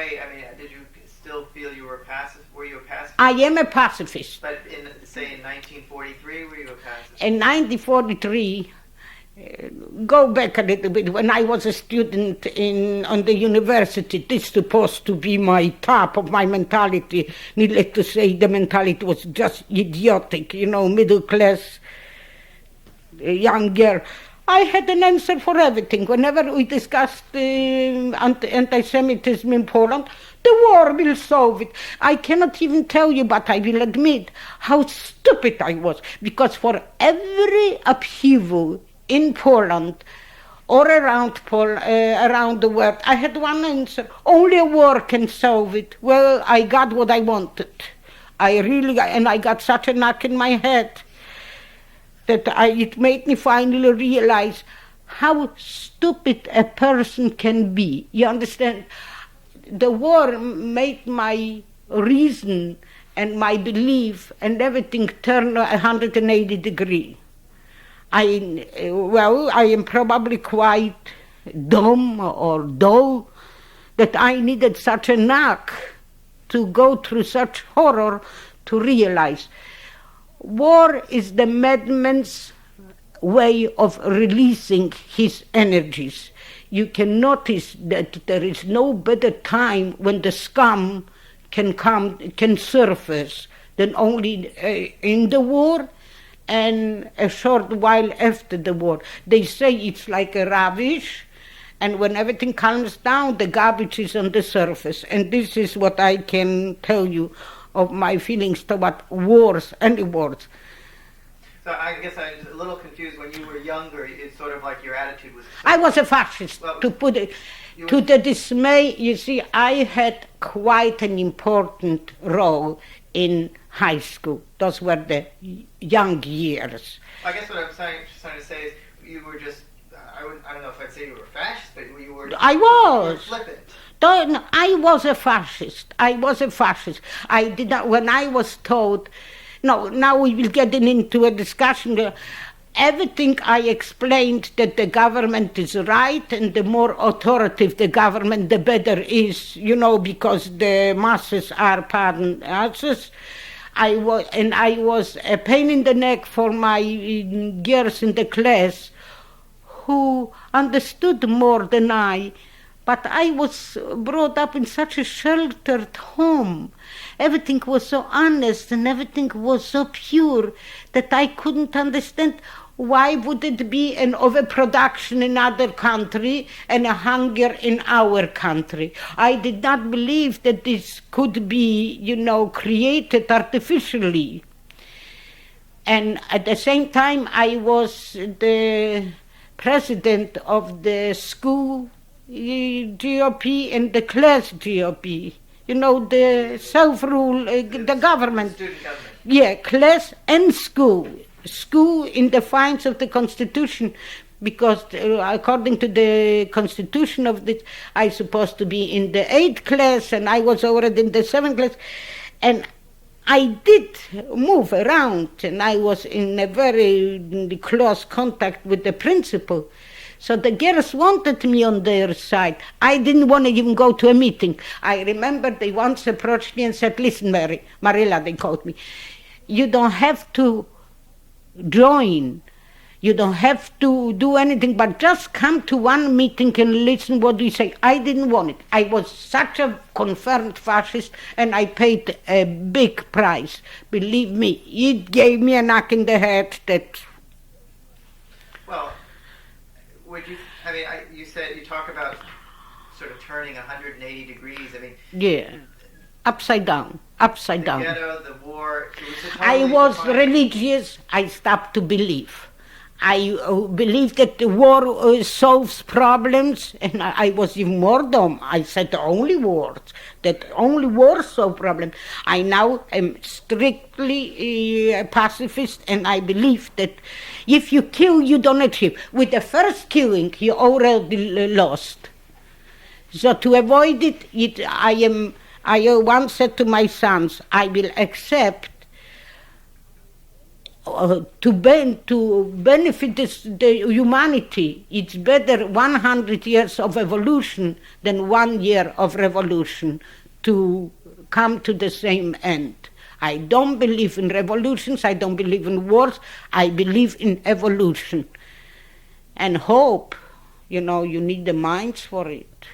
way, I mean, did you still feel you were pacifist? Were you a pacifist? I am a pacifist. But say in 1943, were you a pacifist? In 1943, go back a little bit, when I was a student on the university, this supposed to be my top of my mentality. Needless to say, the mentality was just idiotic, middle class, young girl. I had an answer for everything. Whenever we discussed anti-Semitism in Poland, the war will solve it. I cannot even tell you, but I will admit how stupid I was, because for every upheaval in Poland or around the world, I had one answer: only a war can solve it. Well, I got what I wanted. And I got such a knock in my head that it made me finally realize how stupid a person can be. You understand? The war made my reason and my belief and everything turn 180 degrees. I am probably quite dumb or dull that I needed such a knock to go through such horror to realize war is the madman's way of releasing his energies. You can notice that there is no better time when the scum can surface than only in the war and a short while after the war. They say it's like a rubbish, and when everything calms down, the garbage is on the surface. And this is what I can tell you of my feelings toward wars, any wars. So I guess I was a little confused. When you were younger, it's sort of like your attitude was... I was a fascist, to put it. To the dismay, you see, I had quite an important role in high school. Those were the young years. I guess what I'm trying to say is you were just, I don't know if I'd say you were fascist, but you were... I was. You were flippant. I was a fascist. I did not, when I was told, no, now we will get into a discussion. Everything I explained that the government is right, and the more authoritative the government, the better is, because the masses are pardon us. I was a pain in the neck for my girls in the class who understood more than I. But I was brought up in such a sheltered home. Everything was so honest and everything was so pure that I couldn't understand why would it be an overproduction in other country and a hunger in our country. I did not believe that this could be, created artificially. And at the same time, I was the president of the school GOP and the class GOP, the self-rule, the government. Student government. Yeah, class and school. School in defiance of the Constitution, because according to the Constitution of this, I supposed to be in the 8th class, and I was already in the 7th class. And I did move around, and I was in a very close contact with the principal. So the girls wanted me on their side. I didn't want to even go to a meeting. I remember they once approached me and said, listen, Marilla, they called me, you don't have to join. You don't have to do anything, but just come to one meeting and listen what we say. I didn't want it. I was such a confirmed fascist, and I paid a big price. Believe me, it gave me a knock in the head that... Well, you said, you talk about sort of turning 180 degrees. Yeah, upside down. The ghetto, the war. I was religious. I stopped to believe. I believed that the war solves problems, and I was even more dumb. I said only wars solve problems. I now am strictly a pacifist, and I believe that if you kill, you don't achieve. With the first killing, you already lost. So to avoid it, I once said to my sons, I will accept to benefit the humanity. It's better 100 years of evolution than 1 year of revolution to come to the same end. I don't believe in revolutions, I don't believe in wars, I believe in evolution. And hope, you need the minds for it.